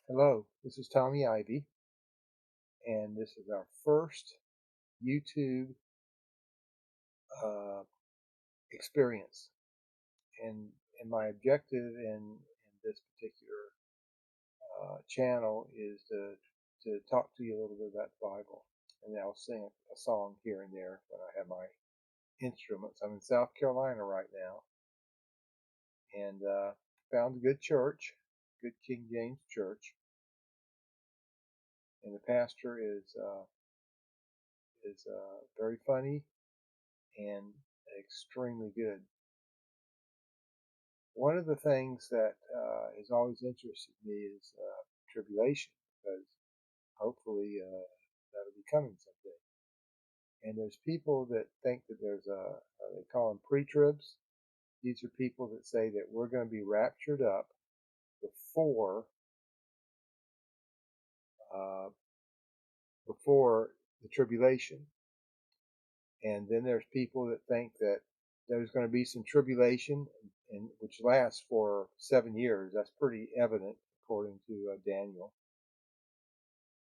Hello, this is Tommy Ivey, and this is our first YouTube uh, experience. And, and my objective in this particular channel is to talk to you a little bit about the Bible. And I'll sing a song here and there when I have my instruments. I'm in South Carolina right now, and found a good church, good King James church, and the pastor is very funny and extremely good. One of the things that has always interested me is tribulation, because hopefully that'll be coming someday. And there's people that think that there's they call them pre-tribs. These are people that say that we're going to be raptured up before uh, before the tribulation. And then there's people that think that there's going to be some tribulation, and which lasts for 7 years. That's pretty evident according to Daniel.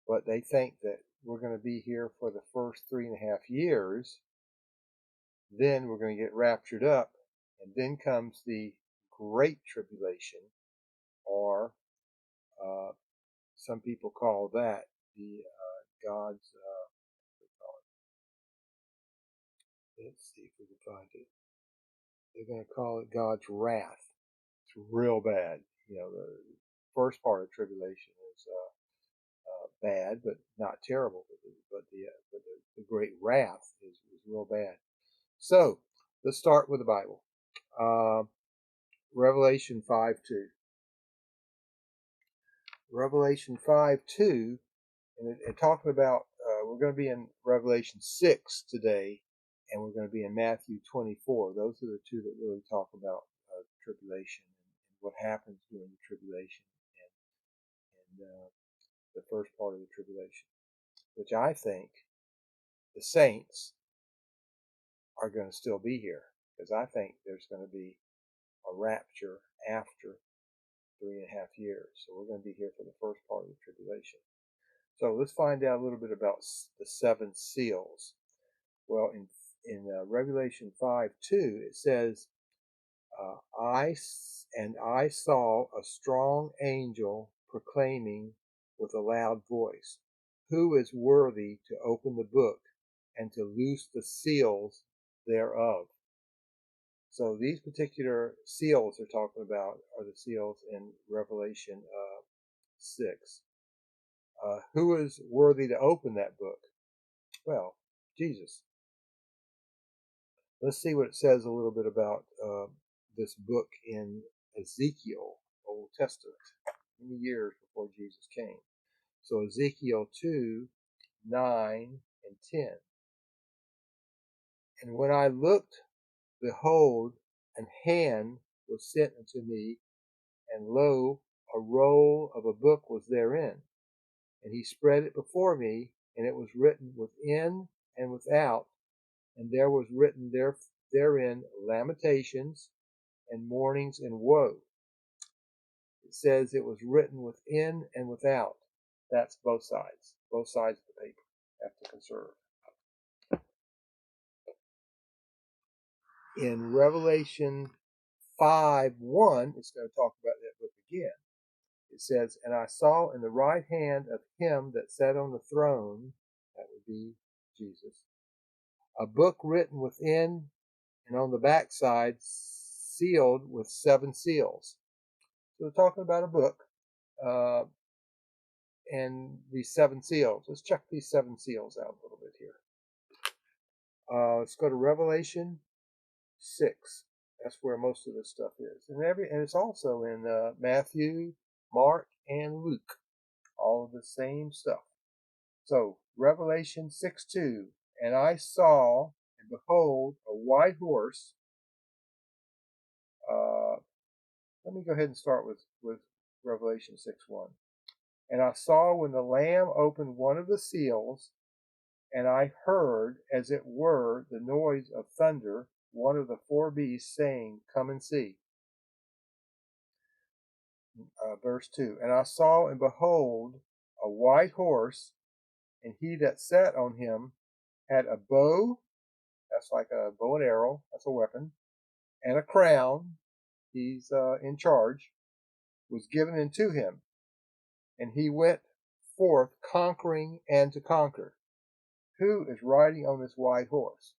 But they think that we're going to be here for the first 3.5 years. Then we're going to get raptured up, and then comes the Great Tribulation, or uh, some people call that the God's. Let's see if we can find it. They're going to call it God's wrath. It's real bad. You know, the first part of tribulation is bad, but not terrible. But the great wrath is real bad. So let's start with the Bible. Revelation 5:2. Revelation 5:2, and talking about, we're going to be in Revelation 6 today, and we're going to be in Matthew 24. Those are the two that really talk about tribulation and what happens during the tribulation and the first part of the tribulation, which I think the saints are going to still be here, because I think there's going to be a rapture after 3.5 years. So we're going to be here for the first part of the tribulation. So let's find out a little bit about the seven seals. Well, in Revelation 5:2, it says, I saw a strong angel proclaiming with a loud voice, "Who is worthy to open the book and to loose the seals thereof?" So these particular seals they're talking about are the seals in Revelation 6. Who is worthy to open that book? Well, Jesus. Let's see what it says a little bit about this book in Ezekiel, Old Testament, many years before Jesus came. So Ezekiel 2:9-10. And when I looked, behold, an hand was sent unto me, and lo, a roll of a book was therein. And he spread it before me, and it was written within and without, and there was written therein lamentations and mournings and woe. It says it was written within and without. That's both sides. Both sides of the paper have to conserve. In Revelation 5:1, it's going to talk about that book again. It says, and I saw in the right hand of him that sat on the throne, that would be Jesus, a book written within and on the backside, sealed with 7 seals. So we're talking about a book and these 7 seals. Let's check these 7 seals out a little bit here. Let's go to Revelation 6. That's where most of this stuff is, and it's also in Matthew, Mark, and Luke. All of the same stuff. So Revelation 6:2, and I saw, and behold, a white horse. Let me go ahead and start with Revelation 6:1. And I saw when the Lamb opened one of the seals, and I heard, as it were, the noise of thunder, one of the 4 beasts saying, Come and see. verse 2. And I saw, and behold, a white horse, and he that sat on him had a bow, that's like a bow and arrow, that's a weapon, and a crown, he's in charge, was given unto him. And he went forth conquering and to conquer. Who is riding on this white horse?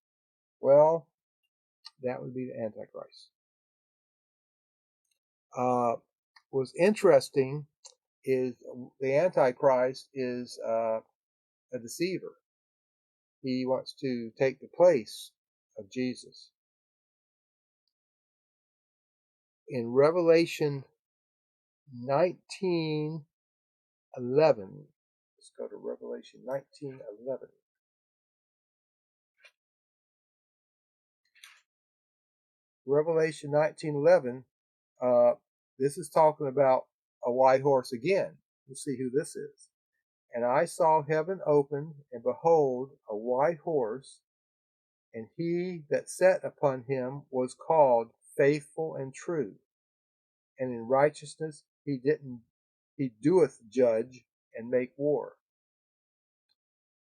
Well, that would be the Antichrist. What's interesting is the Antichrist is a deceiver. He wants to take the place of Jesus. In Revelation 19:11, let's go to Revelation 19:11. Revelation 19:11, this is talking about a white horse again. Let's see who this is. And I saw heaven opened, and behold, a white horse, and he that sat upon him was called Faithful and True, and in righteousness he doeth judge and make war.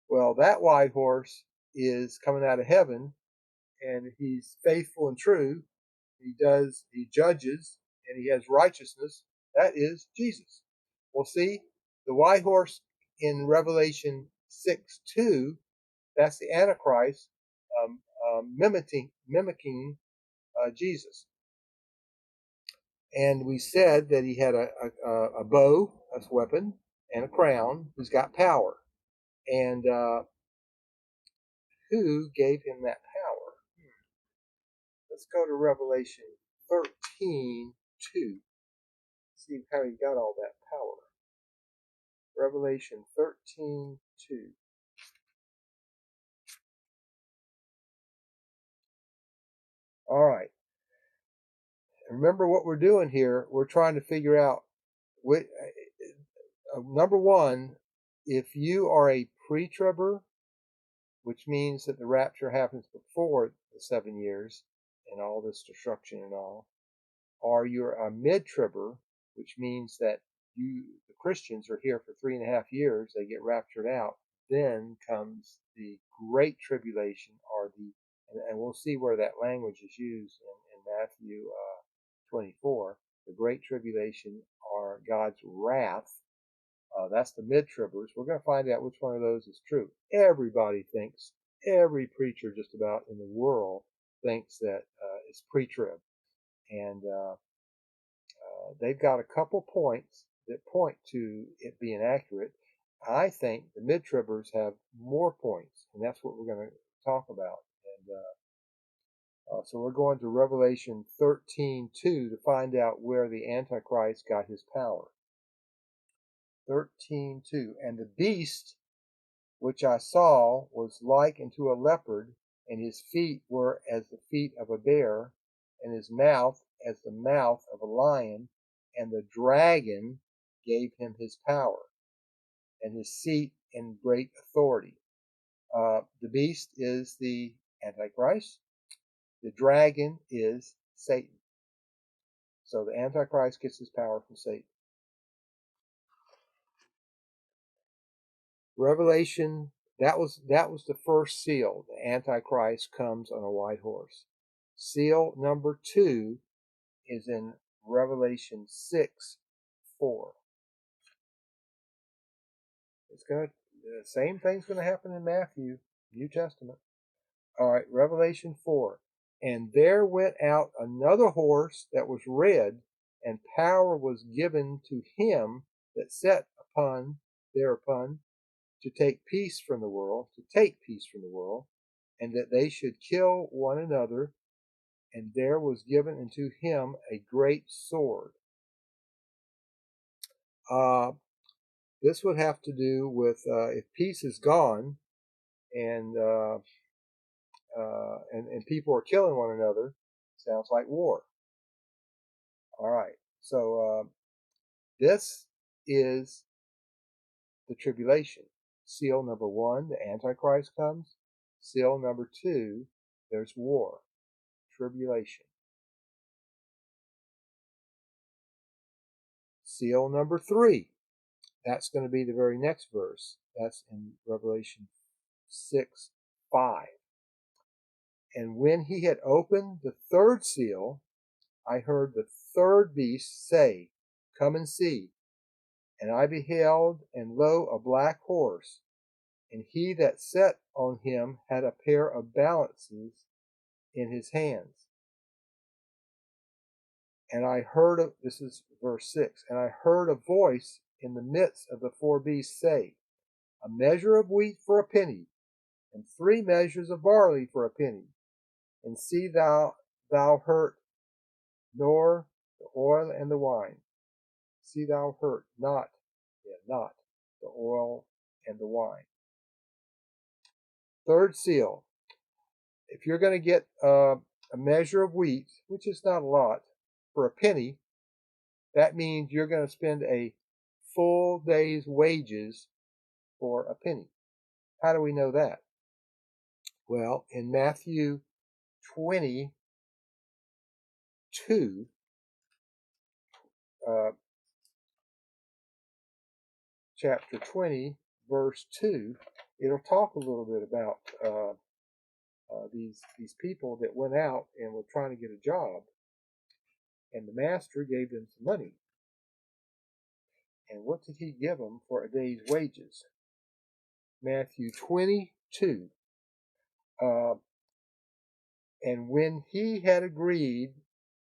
Well, that white horse is coming out of heaven, and he's faithful and true. He judges, and he has righteousness. That is Jesus. Well, see, the white horse in Revelation 6:2, that's the Antichrist, mimicking Jesus. And we said that he had a bow, that's a weapon, and a crown. He's got power. And who gave him that power? Let's go to Revelation 13:2. See how he got all that power. Revelation 13:2. All right. Remember what we're doing here. We're trying to figure out number one, if you are a pre-tribber, which means that the rapture happens before the 7 years and all this destruction and all, or you're a mid-tribber, which means that the Christians, are here for 3.5 years, they get raptured out, then comes the Great Tribulation, and we'll see where that language is used in Matthew 24. The Great Tribulation are God's wrath. That's the mid-tribbers. We're going to find out which one of those is true. Everybody thinks, every preacher just about in the world thinks that it's pre-trib. And they've got a couple points that point to it being accurate. I think the mid-tribbers have more points, and that's what we're going to talk about. And so we're going to Revelation 13:2 to find out where the Antichrist got his power. 13:2. And the beast which I saw was like unto a leopard, and his feet were as the feet of a bear, and his mouth as the mouth of a lion, and the dragon gave him his power, and his seat and great authority. The beast is the Antichrist. The dragon is Satan. So the Antichrist gets his power from Satan. Revelation, that was the first seal. The Antichrist comes on a white horse. Seal number 2 is in Revelation 6:4. The same thing's going to happen in Matthew, New Testament. All right, Revelation 4. And there went out another horse that was red, and power was given to him that sat thereupon, to take peace from the world, and that they should kill one another, and there was given unto him a great sword. This would have to do with if peace is gone, and people are killing one another, sounds like war. All right, so this is the tribulation. Seal number 1, the Antichrist comes. Seal number 2, there's war, tribulation. seal number 3. That's going to be the very next verse. That's in Revelation 6:5. And when he had opened the 3rd seal, I heard the 3rd beast say, Come and see. And I beheld, and lo, a black horse, and he that sat on him had a pair of balances in his hands. And I heard, this is verse 6, and I heard a voice in the midst of the 4 beasts say, A measure of wheat for a penny, and 3 measures of barley for a penny. And see thou hurt nor the oil and the wine. See thou hurt not the oil and the wine. 3rd seal. If you're going to get a measure of wheat, which is not a lot, for a penny, that means you're going to spend a full day's wages for a penny. How do we know that? Well, in Matthew 22, chapter 20, verse 2, it'll talk a little bit about these people that went out and were trying to get a job, and the master gave them some money. And what did he give them for a day's wages? Matthew 22. And when he had agreed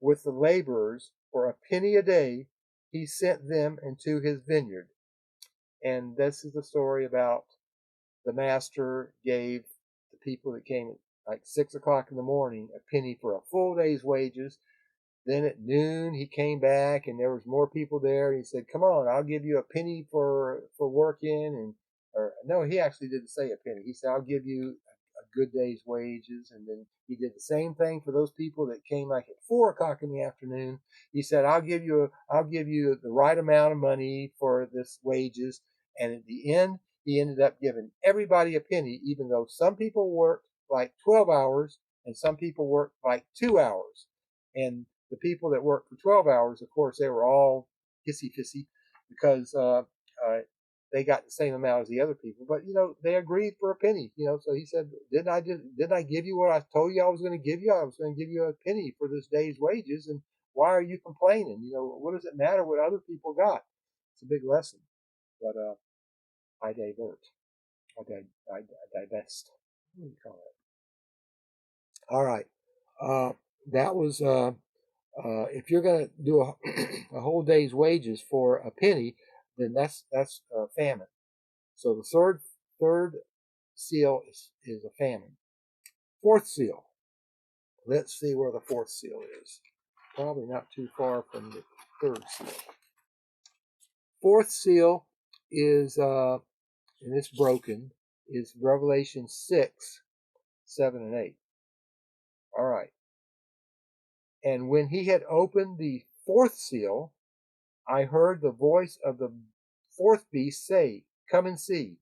with the laborers for a penny a day, he sent them into his vineyard. And this is the story about the master gave the people that came at like 6 o'clock in the morning a penny for a full day's wages. Then at noon he came back and there was more people there. He said, "Come on, I'll give you a penny for working." And or no, he actually didn't say a penny. He said, "I'll give you a good day's wages." And then he did the same thing for those people that came like at 4 o'clock in the afternoon. He said, "I'll give you the right amount of money for this wages." And at the end, he ended up giving everybody a penny, even though some people worked like 12 hours and some people worked like 2 hours. And the people that worked for 12 hours, of course, they were all hissy-fissy because they got the same amount as the other people. But, they agreed for a penny, So he said, didn't I give you what I told you I was going to give you? I was going to give you a penny for this day's wages. And why are you complaining? What does it matter what other people got? It's a big lesson. But I divert. I divest. What do you call it? All right. That was... if you're going to do a whole day's wages for a penny, then that's famine. So the third seal is a famine. 4th seal. Let's see where the 4th seal is. Probably not too far from the 3rd seal. 4th seal is, and it's broken, is Revelation 6, 7, and 8. All right. And when he had opened the 4th seal, I heard the voice of the 4th beast say, Come and see.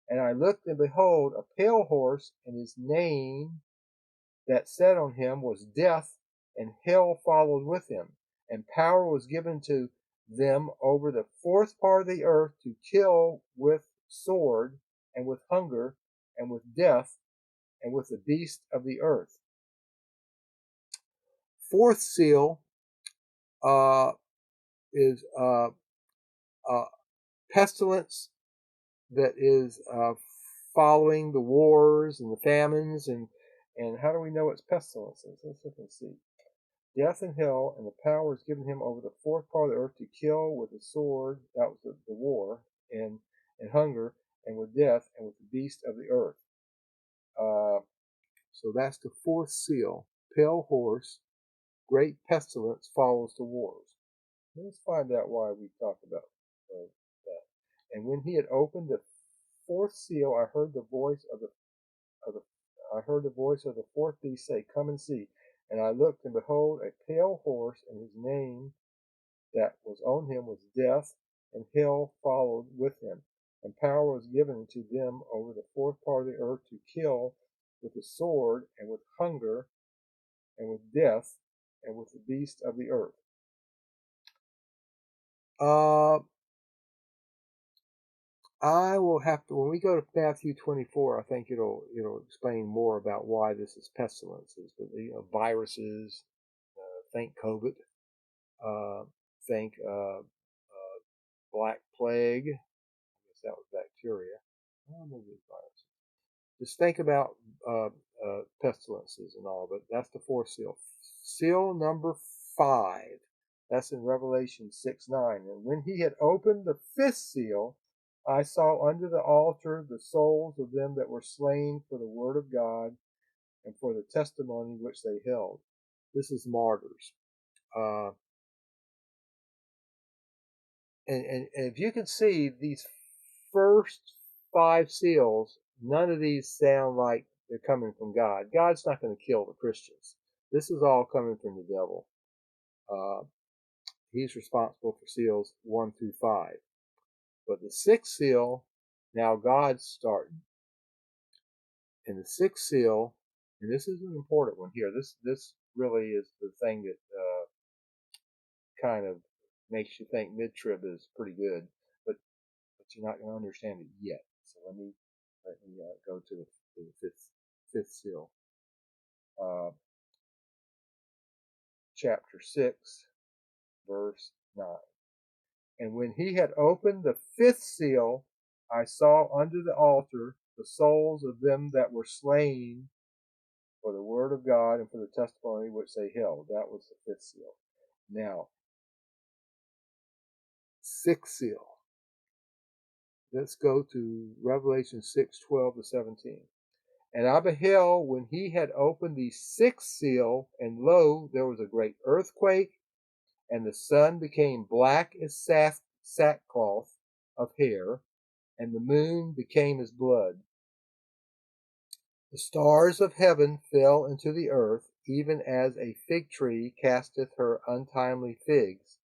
And I looked, and behold, a pale horse, and his name that sat on him was Death, and hell followed with him. And power was given to them over the 4th part of the earth to kill with sword, and with hunger, and with death, and with the beast of the earth. 4th seal is pestilence that is following the wars and the famines, and how do we know it's pestilences? Let's look and see. Death and hell, and the power is given him over the 4th part of the earth to kill with the sword, that was the war, and hunger, and with death, and with the beast of the earth. So that's the 4th seal. Pale horse, great pestilence follows the wars. Let's find out why we talk about that. And when he had opened the 4th seal, I heard the voice of the 4th beast say, Come and see. And I looked, and behold, a pale horse, and his name that was on him was Death, and hell followed with him. And power was given to them over the 4th part of the earth to kill with the sword, and with hunger, and with death, and with the beast of the earth. Uh, I will have to, when we go to Matthew 24, I think it'll explain more about why this is pestilences, but viruses, think COVID, uh, think Black Plague. I guess that was bacteria. Oh, maybe it's virus. Just think about pestilences and all, but that's the fourth seal. Seal number 5, that's in Revelation 6:9. And when he had opened the fifth seal, I saw under the altar the souls of them that were slain for the word of God and for the testimony which they held. This is martyrs. Uh, and if you can see these first 5 seals, none of these sound like they're coming from God. God's not going to kill the Christians. This is all coming from the devil. Uh, he's responsible for seals 1 through 5. But the 6th seal, now God's starting. And the 6th seal, and this is an important one here. This really is the thing that kind of makes you think mid-trib is pretty good, but you're not going to understand it yet. So let me go to the fifth seal, uh, chapter 6, verse 9. And when he had opened the 5th seal, I saw under the altar the souls of them that were slain for the word of God and for the testimony which they held. That was the 5th seal. Now, 6th seal. Let's go to Revelation 6:12 to 17. And I beheld when he had opened the 6th seal, and lo, there was a great earthquake, and the sun became black as sackcloth of hair, and the moon became as blood. The stars of heaven fell into the earth, even as a fig tree casteth her untimely figs,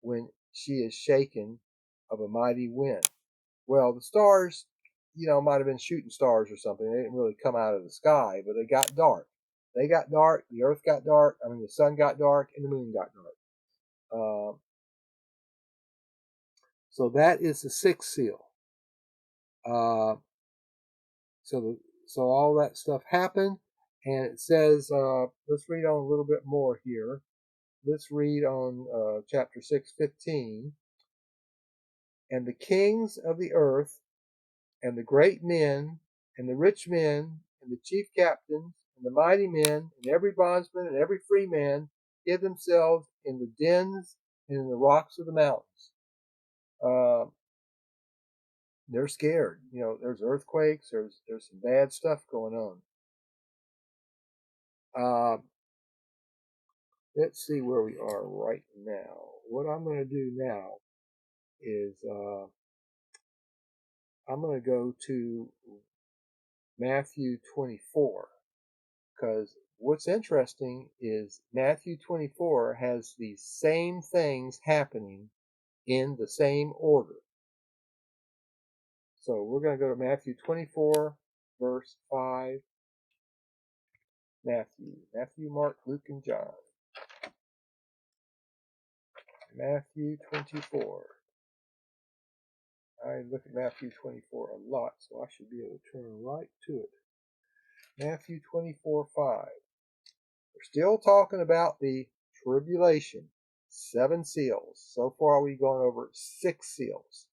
when she is shaken of a mighty wind. Well, the stars, might have been shooting stars or something. They didn't really come out of the sky, but they got dark. They got dark. The earth got dark. The sun got dark, and the moon got dark. So that is the 6th seal. Uh, so all that stuff happened, and it says, let's read on a little bit more here. Let's read on chapter 6:15. And the kings of the earth, and the great men, and the rich men, and the chief captains, and the mighty men, and every bondsman, and every free man, hid themselves in the dens and in the rocks of the mountains. They're scared. There's earthquakes. There's some bad stuff going on. Let's see where we are right now. What I'm going to do now is I'm going to go to Matthew 24, because what's interesting is Matthew 24 has these same things happening in the same order. So we're going to go to Matthew 24, verse 5. Matthew, Mark, Luke, and John. Matthew 24. I look at Matthew 24 a lot, so I should be able to turn right to it. Matthew 24:5. We're still talking about the tribulation. 7 seals. So far we've gone over 6 seals.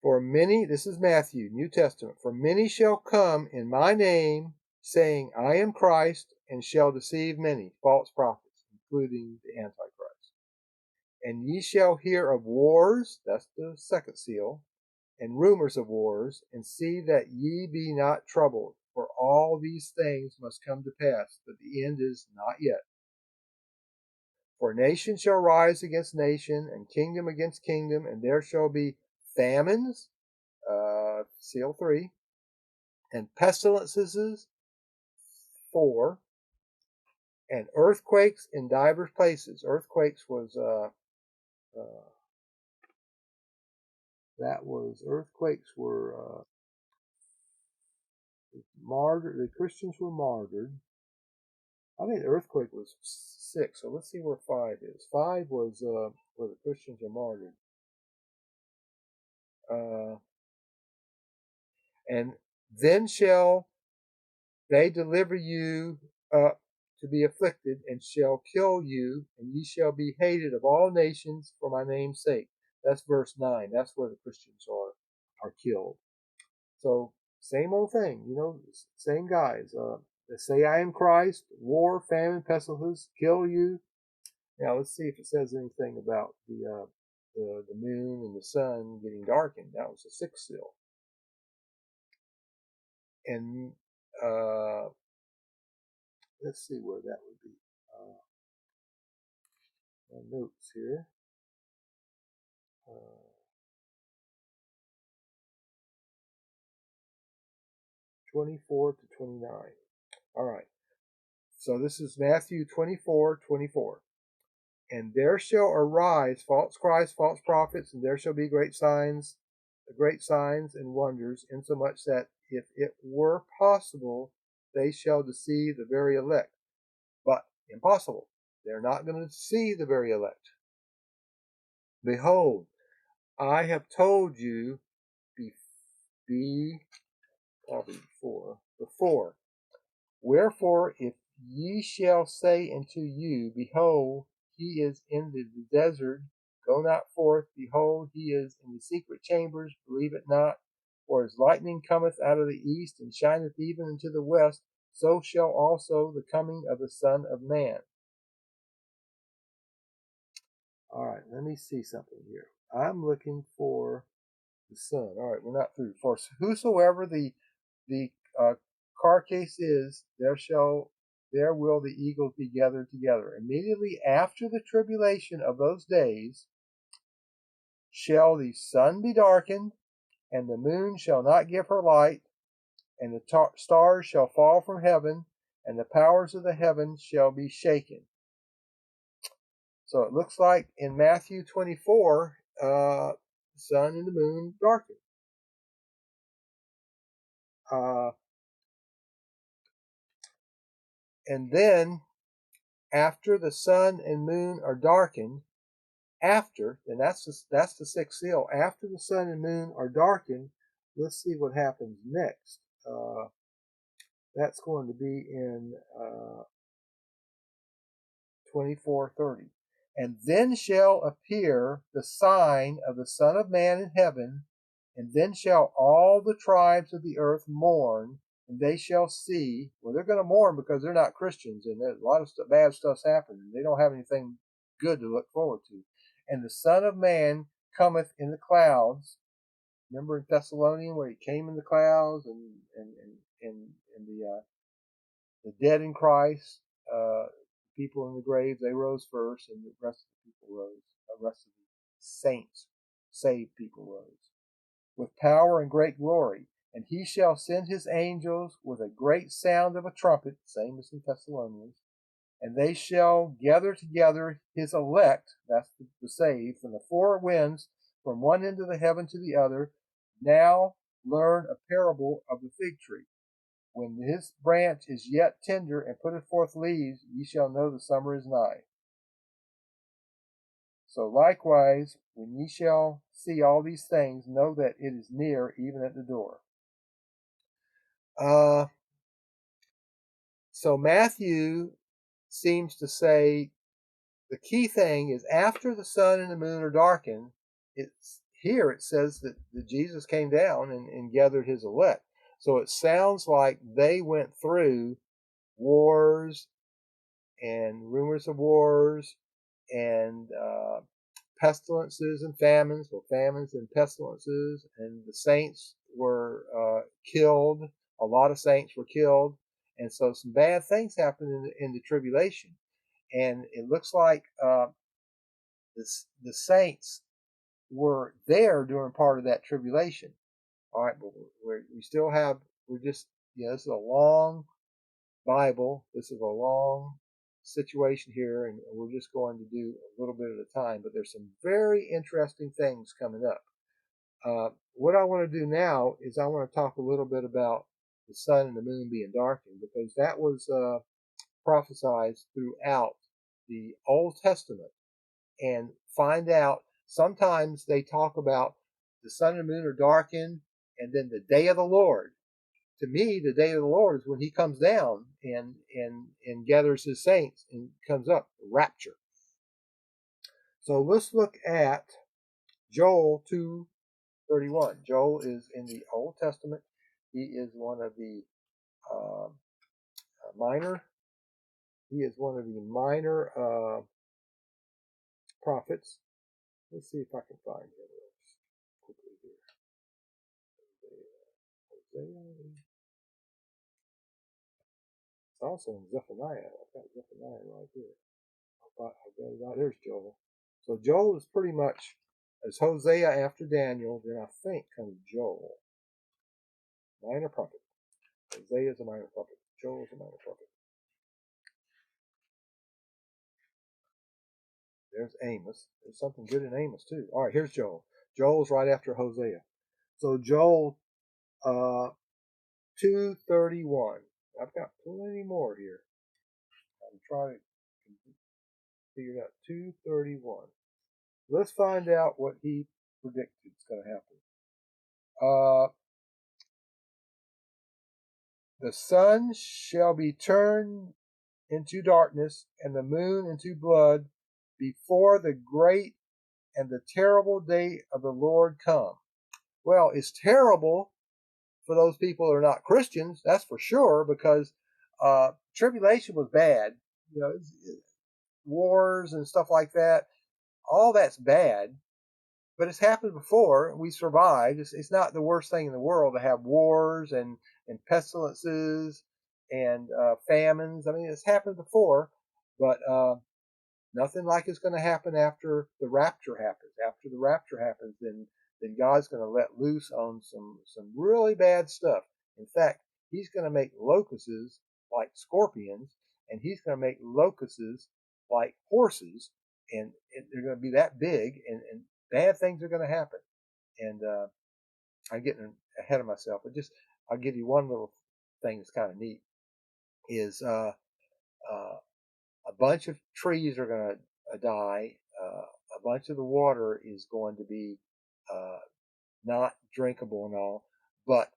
For many, this is Matthew, New Testament, for many shall come in my name, saying, I am Christ, and shall deceive many, false prophets, including the Antichrist. And ye shall hear of wars, that's the 2nd seal, and rumors of wars, and see that ye be not troubled, for all these things must come to pass, but the end is not yet. For nation shall rise against nation, and kingdom against kingdom, and there shall be famines, seal 3, and pestilences, 4, and earthquakes in divers places. Earthquakes was earthquakes were martyred. The Christians were martyred. I think the earthquake was 6. So let's see where 5 is. 5 was where the Christians are martyred. And then shall they deliver you up to be afflicted, and shall kill you, and ye shall be hated of all nations for my name's sake. That's verse 9. That's where the Christians are killed. So same old thing, same guys. They say I am Christ, war, famine, pestilence, kill you. Now let's see if it says anything about the moon and the sun getting darkened. That was the 6th seal. And let's see where that would be. My notes here. 24 to 29. All right. So this is Matthew 24:24. And there shall arise false Christs, false prophets, and there shall be great signs and wonders, insomuch that if it were possible, they shall deceive the very elect. But impossible. They're not going to deceive the very elect. Behold, I have told you before. Wherefore, if ye shall say unto you, Behold, he is in the desert, go not forth. Behold, he is in the secret chambers, believe it not. For as lightning cometh out of the east, and shineth even into the west, so shall also the coming of the Son of Man. All right, let me see something here. I'm looking for the sun. All right, we're not through. For whosoever the carcase is, there will the eagles be gathered together. Immediately after the tribulation of those days shall the sun be darkened, and the moon shall not give her light, and the stars shall fall from heaven, and the powers of the heavens shall be shaken. So it looks like in Matthew 24, the sun and the moon darken. And then after the sun and moon are darkened, and that's the 6th seal. After the sun and moon are darkened, let's see what happens next. That's going to be in 24:30. And then shall appear the sign of the Son of Man in heaven, and then shall all the tribes of the earth mourn, and they shall see. Well, they're going to mourn because they're not Christians, and a lot of bad stuff's happening. They don't have anything good to look forward to. And the Son of Man cometh in the clouds. Remember in Thessalonian where he came in the clouds, and the dead in Christ, people in the grave, they rose first, and the rest of the people rose. The rest of the saints, saved people rose with power and great glory. And he shall send his angels with a great sound of a trumpet, same as in Thessalonians, and they shall gather together his elect, that's the saved, from the four winds, from one end of the heaven to the other. Now learn a parable of the fig tree. When his branch is yet tender and putteth forth leaves, ye shall know the summer is nigh. So likewise, when ye shall see all these things, know that it is near, even at the door. So Matthew seems to say the key thing is after the sun and the moon are darkened, it says that Jesus came down and gathered his elect. So it sounds like they went through wars and rumors of wars and pestilences and famines, famines and pestilences, and the saints were killed. A lot of saints were killed, and so some bad things happened in the tribulation. And it looks like the saints were there during part of that tribulation. All right, but this is a long Bible. This is a long situation here, and we're just going to do a little bit at a time, but there's some very interesting things coming up. What I want to do now is I want to talk a little bit about the sun and the moon being darkened, because that was prophesies throughout the Old Testament and find out. Sometimes they talk about the sun and moon are darkened and then the day of the Lord. To me, the day of the Lord is when he comes down and gathers his saints and comes up, rapture. So let's look at Joel 2:31. Joel is in the Old Testament. He is one of the minor. He is one of the minor prophets. Let's see if I can find him quickly here. Hosea. It's also in Zephaniah. I've got Zephaniah right here. I've got it right. There's Joel. So Joel is pretty much as Hosea after Daniel, then I think comes Joel. Minor prophet. Hosea is a minor prophet. Joel is a minor prophet. There's Amos. There's something good in Amos too. All right, here's Joel. Joel's right after Hosea. So Joel 2:31. I've got plenty more here. I'm trying to figure it out. 2:31. Let's find out what he predicted is going to happen. The sun shall be turned into darkness and the moon into blood before the great and the terrible day of the Lord come. Well, it's terrible for those people who are not Christians, that's for sure, because tribulation was bad. You know, wars and stuff like that. All that's bad, but it's happened before. We survived. It's not the worst thing in the world to have wars and pestilences and famines. I mean, it's happened before, but nothing like it's going to happen after the rapture happens. After the rapture happens, then God's going to let loose on some really bad stuff. In fact, he's going to make locusts like scorpions, and he's going to make locusts like horses, and they're going to be that big, and bad things are going to happen. And I'm getting ahead of myself, but just I'll give you one little thing that's kind of neat. Is a bunch of trees are going to die. A bunch of the water is going to be not drinkable and all. But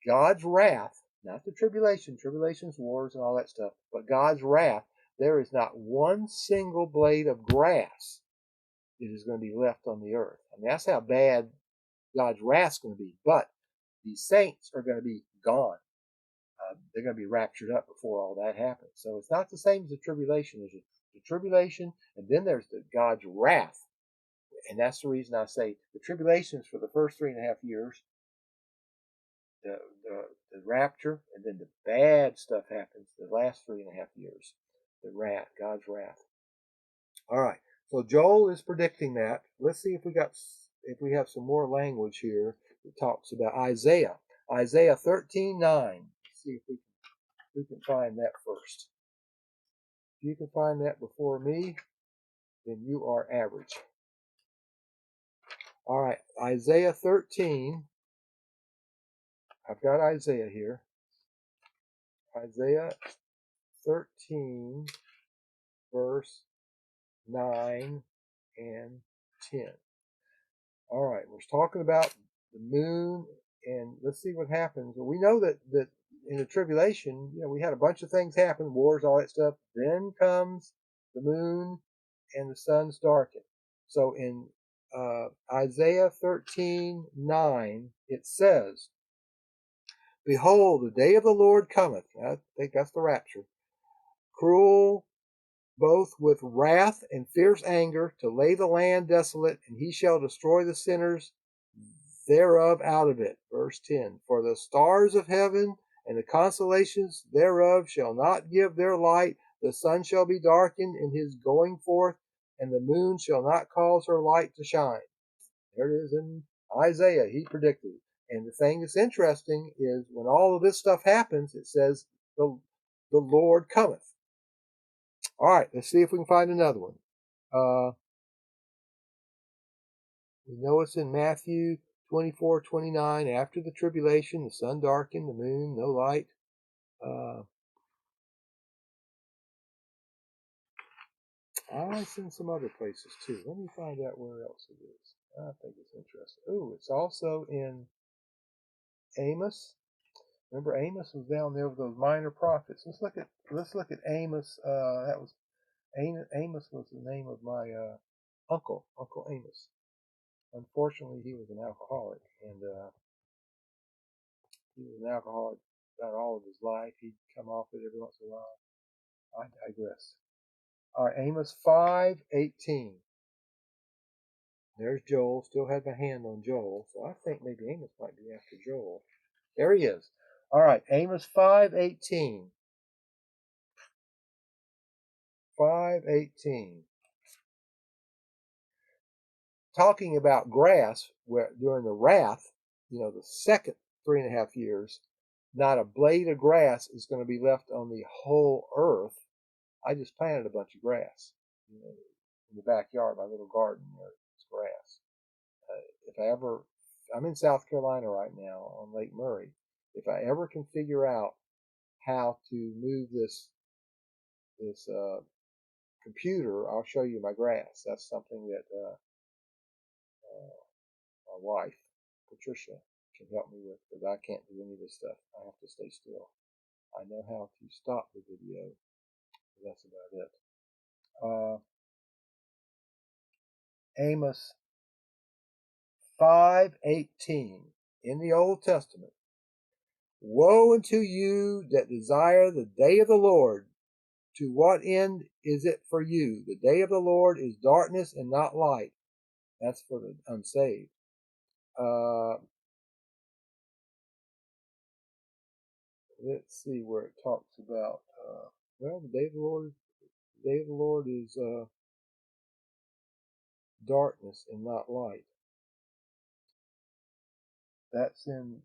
God's wrath, not the tribulation, tribulation's wars and all that stuff, but God's wrath, there is not one single blade of grass that is going to be left on the earth. I mean, that's how bad God's wrath's going to be. But the saints are going to be gone. They're going to be raptured up before all that happens. So it's not the same as the tribulation. There's the tribulation, and then there's God's wrath. And that's the reason I say the tribulation is for the first 3.5 years, the rapture, and then the bad stuff happens the last 3.5 years. The wrath, God's wrath. All right. So Joel is predicting that. Let's see if we have some more language here that talks about Isaiah. Isaiah 13:9. See if we can find that first. If you can find that before me, then you are average. All right, Isaiah 13. I've got Isaiah here. Isaiah 13, verse 9 and 10. All right, we're talking about the moon, and let's see what happens. We know that in the tribulation, we had a bunch of things happen, wars, all that stuff. Then comes the moon and the sun's darkened. So in Isaiah 13:9, it says, "Behold, the day of the Lord cometh." I think that's the rapture. "Cruel, both with wrath and fierce anger, to lay the land desolate, and he shall destroy the sinners thereof out of it." Verse 10, "For the stars of heaven and the constellations thereof shall not give their light. The sun shall be darkened in his going forth, and the moon shall not cause her light to shine." There it is in Isaiah. He predicted it. And the thing that's interesting is when all of this stuff happens, it says the Lord cometh. All right, let's see if we can find another one. We know it's in Matthew 24:29. After the tribulation, the sun darkened, the moon, no light. It's in some other places too. Let me find out where else it is. I think it's interesting. Oh, it's also in Amos. Remember, Amos was down there with those minor prophets. Let's look at Amos. That was Amos was the name of my Uncle Amos. Unfortunately, he was an alcoholic, and he was an alcoholic about all of his life. He'd come off it every once in a while. I digress. All right, Amos 5:18. There's Joel. Still had my hand on Joel, so I think maybe Amos might be after Joel. There he is. All right, Amos 5:18. 5:18. Talking about grass, where during the wrath, the second 3.5 years, not a blade of grass is going to be left on the whole earth. I just planted a bunch of grass, in the backyard, my little garden there. It's grass. I'm in South Carolina right now on Lake Murray. If I ever can figure out how to move this computer, I'll show you my grass. That's something that my wife, Patricia, can help me with, because I can't do any of this stuff. I have to stay still. I know how to stop the video, but that's about it. Amos 5:18 in the Old Testament. Woe unto you that desire the day of the Lord. To what end is it for you? The day of the Lord is darkness and not light. That's for the unsaved. Let's see where it talks about. The day of the Lord is darkness and not light. That's in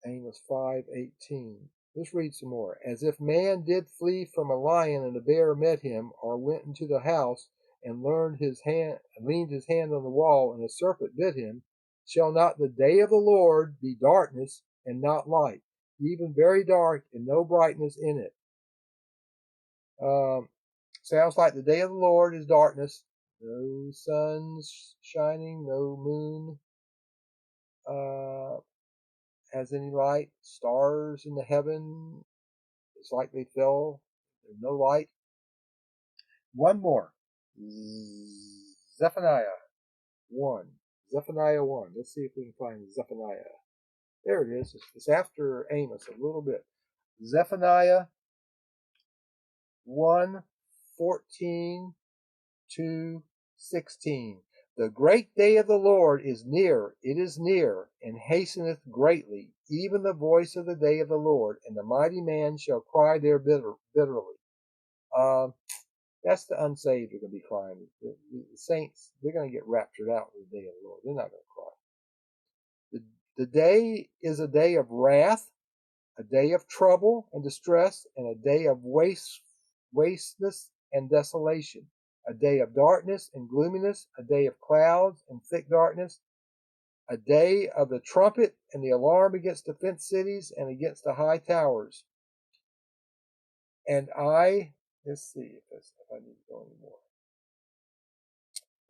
Amos 5:18. Let's read some more. As if man did flee from a lion and a bear met him, or went into the house and leaned his hand on the wall and a serpent bit him, shall not the day of the Lord be darkness and not light, even very dark and no brightness in it? Sounds like the day of the Lord is darkness. No sun shining, no moon has any light. Stars in the heaven, it's like they fell. There's no light. One more. Zephaniah 1. Zephaniah 1. Let's see if we can find Zephaniah. There it is. It's after Amos a little bit. Zephaniah 1:14 to 16. The great day of the Lord is near, it is near, and hasteneth greatly, even the voice of the day of the Lord, and the mighty man shall cry there bitterly. That's the unsaved are going to be crying. The saints, they're going to get raptured out in the day of the Lord. They're not going to cry. The day is a day of wrath, a day of trouble and distress, and a day of wasteness and desolation, a day of darkness and gloominess, a day of clouds and thick darkness, a day of the trumpet and the alarm against the fenced cities and against the high towers. And let's see if I need to go anymore.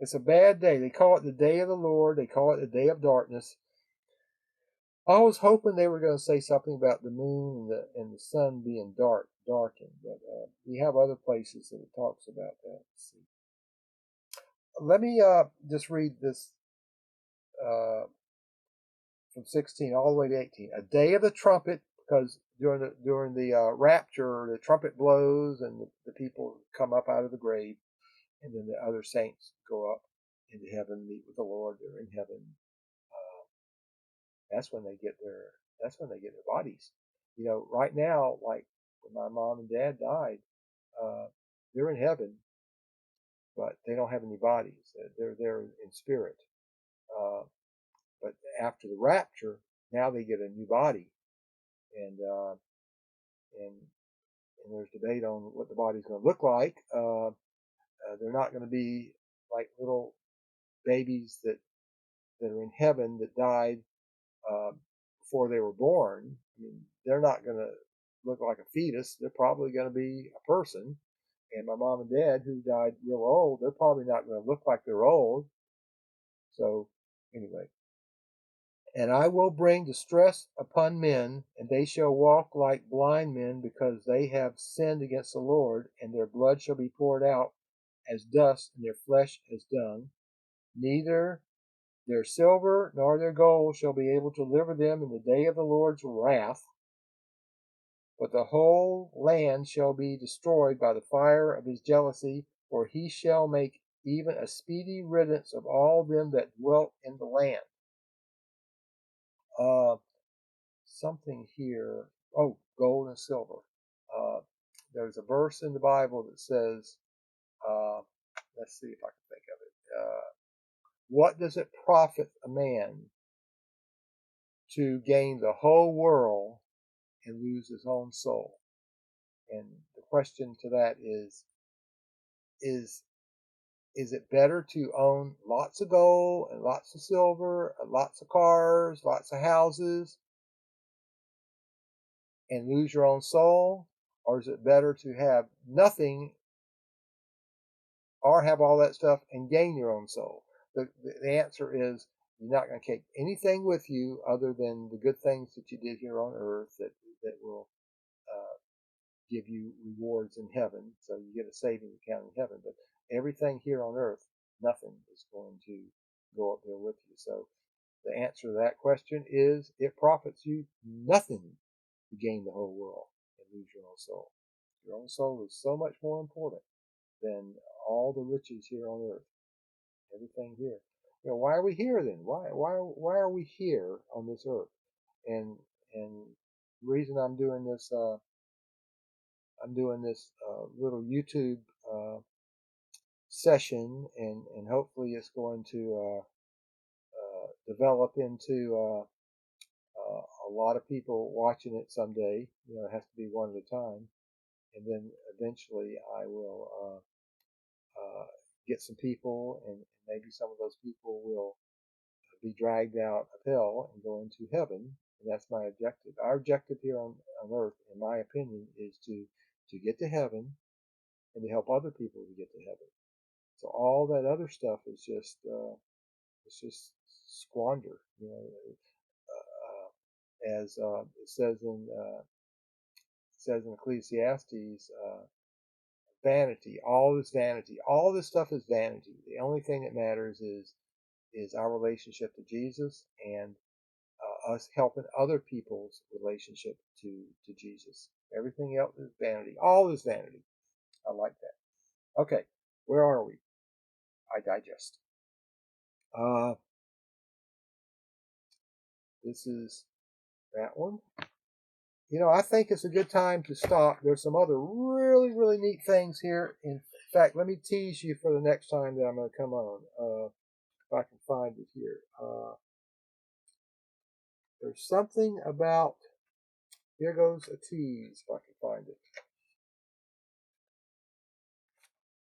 It's a bad day. They call it the day of the Lord. They call it the day of darkness. I was hoping they were going to say something about the moon and the sun being darkened, but we have other places that it talks about that. Let's see. Let me just read this from 16 all the way to 18. A day of the trumpet, because during the rapture, the trumpet blows and the people come up out of the grave, and then the other saints go up into heaven, meet with the Lord. They're in heaven. That's when they get their bodies. Right now, like when my mom and dad died, they're in heaven, but they don't have any bodies. They're there in spirit. But after the rapture, now they get a new body, and there's debate on what the body's going to look like. They're not going to be like little babies that are in heaven that died before they were born. I mean, they're not going to look like a fetus. They're probably going to be a person, And my mom and dad, who died real old, they're probably not going to look like they're old. So anyway. And I will bring distress upon men, and they shall walk like blind men, because they have sinned against the Lord, and their blood shall be poured out as dust, and their flesh as dung. Neither their silver nor their gold shall be able to deliver them in the day of the Lord's wrath, but the whole land shall be destroyed by the fire of his jealousy, for he shall make even a speedy riddance of all them that dwelt in the land. Something here. Oh, gold and silver. There's a verse in the Bible that says, let's see if I can think of it. What does it profit a man to gain the whole world and lose his own soul? And the question to that is it better to own lots of gold and lots of silver and lots of cars, lots of houses, and lose your own soul? Or is it better to have nothing or have all that stuff and gain your own soul? The answer is you're not going to take anything with you other than the good things that you did here on earth that will give you rewards in heaven. So you get a saving account in heaven. But everything here on earth, nothing is going to go up there with you. So the answer to that question is it profits you nothing to gain the whole world and lose your own soul. Your own soul is so much more important than all the riches here on earth. Everything here. Why are we here then? Why are we here on this earth? And the reason I'm doing this little YouTube session, and hopefully it's going to develop into a lot of people watching it someday. It has to be one at a time, and then eventually I will get some people, and maybe some of those people will be dragged out of hell and go into heaven. And that's my objective. Our objective here on earth, in my opinion, is to get to heaven and to help other people to get to heaven. So all that other stuff is just it's just squander. As it says in Ecclesiastes, vanity. All is vanity. All this stuff is vanity. The only thing that matters is our relationship to Jesus, and us helping other people's relationship to Jesus. Everything else is vanity. All is vanity. I like that. Okay, where are we? I digest. This is that one. I think it's a good time to stop. There's some other really, really neat things here. In fact, let me tease you for the next time that I'm going to come on. If I can find it here. There's something about, here goes a tease, if I can find it.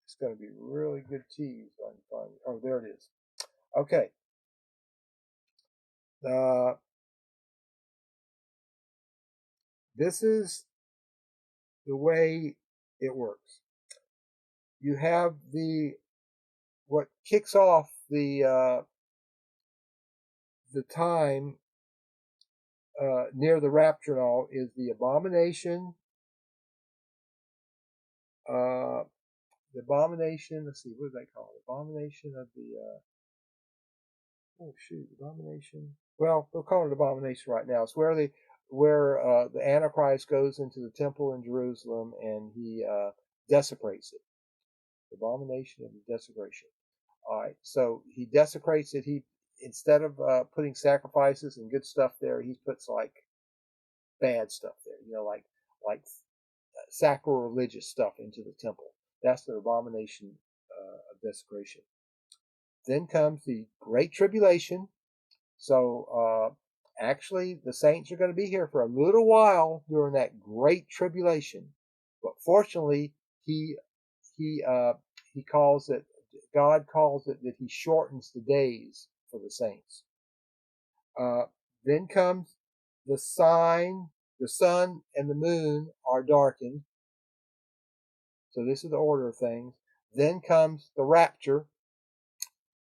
It's going to be a really good tease if I can find it. Oh, there it is. Okay. This is the way it works. You have what kicks off the time near the rapture and all is the abomination. The abomination. Let's see, what do they call it? Abomination of the. Abomination. Well, they'll call it abomination right now. It's where the Antichrist goes into the temple in Jerusalem and he desecrates it. The abomination of the desecration. All right, so he desecrates it. He, instead of putting sacrifices and good stuff there, he puts like bad stuff there. Like sacrilegious stuff into the temple. That's the abomination of desecration. Then comes the Great Tribulation. So actually, the saints are going to be here for a little while during that Great Tribulation. But fortunately, he calls it, God calls it that he shortens the days for the saints. Then comes the sign. The sun and the moon are darkened. So this is the order of things. Then comes the rapture.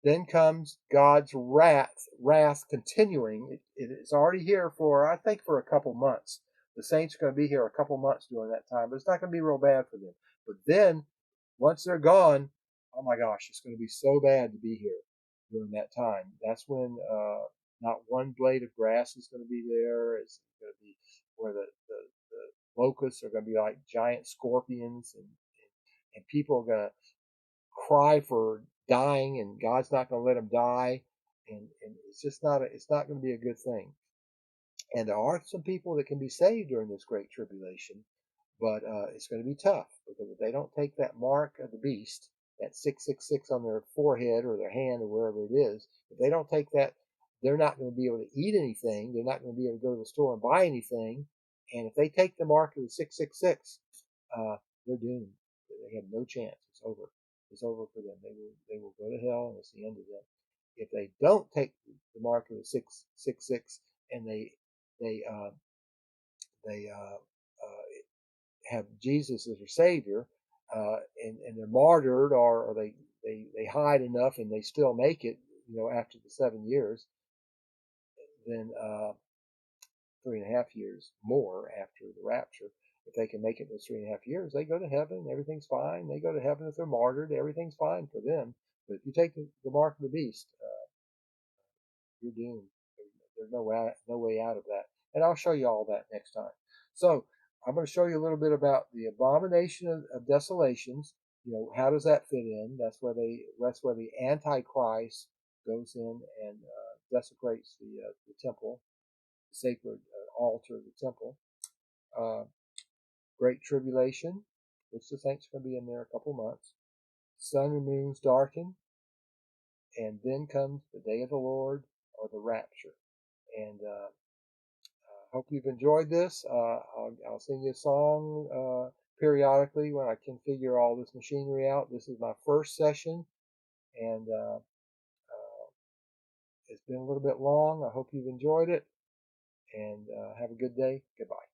Then comes God's wrath continuing. It's already here for, I think, for a couple months. The saints are going to be here a couple months during that time, but it's not going to be real bad for them. But then, once they're gone, oh my gosh, it's going to be so bad to be here during that time. That's when not one blade of grass is going to be there. It's going to be where the locusts are going to be like giant scorpions, and people are going to cry for dying, and God's not going to let them die, and it's just it's not going to be a good thing. And there are some people that can be saved during this great tribulation, but it's going to be tough, because if they don't take that mark of the beast, that 666 on their forehead or their hand or wherever it is, if they don't take that, they're not going to be able to eat anything. They're not going to be able to go to the store and buy anything. And if they take the mark of the 666, they're doomed. They have no chance. It's over. It's over for them. They will go to hell, and it's the end of them. If they don't take the mark of the 666 and they have Jesus as their Savior, and they're martyred, or they hide enough and they still make it, after the 7 years, then 3.5 years more after the rapture. If they can make it in those 3.5 years, they go to heaven. Everything's fine. They go to heaven if they're martyred. Everything's fine for them. But if you take the mark of the beast, you're doomed. There's no way out of that. And I'll show you all that next time. So I'm going to show you a little bit about the abomination of desolations. How does that fit in? That's where the Antichrist goes in and desecrates the temple, the sacred altar of the temple. Great tribulation, which the saints are going to be in there a couple months. Sun and moons darken, and then comes the day of the Lord, or the rapture. And hope you've enjoyed this. I'll sing you a song periodically when I can figure all this machinery out. This is my first session, and it's been a little bit long. I hope you've enjoyed it, and have a good day. Goodbye.